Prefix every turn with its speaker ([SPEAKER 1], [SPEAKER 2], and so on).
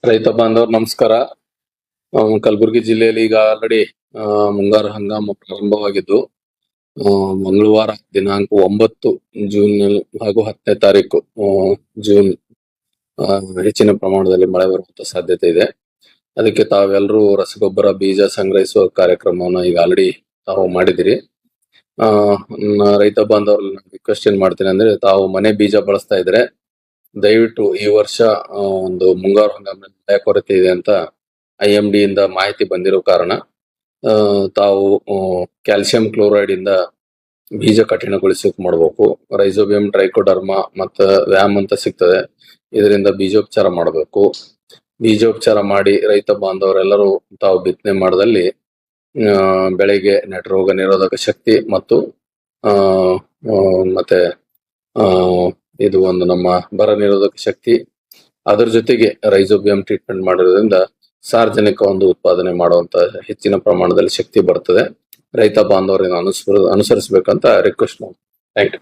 [SPEAKER 1] ರೈತ ಬಾಂಧವರು ನಮಸ್ಕಾರ. ಕಲಬುರಗಿ ಜಿಲ್ಲೆಯಲ್ಲಿ ಈಗ ಆಲ್ರೆಡಿ ಮುಂಗಾರು ಹಂಗಾಮ ಪ್ರಾರಂಭವಾಗಿದ್ದು, ಮಂಗಳವಾರ ದಿನಾಂಕ 9 ಜೂನ್ ಹಾಗೂ 10ನೇ ತಾರೀಕು ಜೂನ್ ಹೆಚ್ಚಿನ ಪ್ರಮಾಣದಲ್ಲಿ ಮಳೆ ಬರುವಂತ ಸಾಧ್ಯತೆ ಇದೆ. ಅದಕ್ಕೆ ತಾವೆಲ್ಲರೂ ರಸಗೊಬ್ಬರ ಬೀಜ ಸಂಗ್ರಹಿಸುವ ಕಾರ್ಯಕ್ರಮವನ್ನು ಈಗ ಆಲ್ರೆಡಿ ತಾವು ಮಾಡಿದಿರಿ. ರೈತ ಬಾಂಧವರಲ್ಲಿ ರಿಕ್ವೆಸ್ಟ್ ಏನ್ ಮಾಡ್ತೀನಿ ಅಂದ್ರೆ, ತಾವು ಮನೆ ಬೀಜ ಬಳಸ್ತಾ ಇದ್ರೆ ದಯವಿಟ್ಟು ಈ ವರ್ಷ ಒಂದು ಮುಂಗಾರು ಹಂಗಾಮ ಮಳೆ ಕೊರತೆ ಇದೆ ಅಂತ IMD ಇಂದ ಮಾಹಿತಿ ಬಂದಿರೋ ಕಾರಣ ತಾವು ಕ್ಯಾಲ್ಸಿಯಂ ಕ್ಲೋರೈಡ್ ಇಂದ ಬೀಜ ಕಠಿಣಗೊಳಿಸೋಕೆ ಮಾಡಬೇಕು. ರೈಜೋಬಿಯಂ ಟ್ರೈಕೋಡರ್ಮಾ ಮತ್ತ ವ್ಯಾಮ್ ಅಂತ ಸಿಗ್ತದೆ, ಇದರಿಂದ ಬೀಜೋಪಚಾರ ಮಾಡಬೇಕು. ಬೀಜೋಪಚಾರ ಮಾಡಿ ರೈತ ಬಾಂಧವರೆಲ್ಲರೂ ತಾವು ಬಿತ್ತನೆ ಮಾಡದಲ್ಲಿ ಬೆಳೆಗೆ ರೋಗ ನಿರೋಧಕ ಶಕ್ತಿ ಮತ್ತು ಮತ್ತೆ ಇದು ಒಂದು ನಮ್ಮ ಬರ ನಿರೋಧಕ ಶಕ್ತಿ, ಅದರ ಜೊತೆಗೆ ರೈಜೋಬಿಯಂ ಟ್ರೀಟ್ಮೆಂಟ್ ಮಾಡೋದ್ರಿಂದ ಸಾರ್ವಜನಿಕ ಒಂದು ಉತ್ಪಾದನೆ ಮಾಡುವಂತ ಹೆಚ್ಚಿನ ಪ್ರಮಾಣದಲ್ಲಿ ಶಕ್ತಿ ಬರ್ತದೆ. ರೈತ ಬಾಂಧವರನ್ನು ಅನುಸರಿಸಬೇಕಂತ ರಿಕ್ವೆಸ್ಟ್ ಮಾಡಿ. Thank you.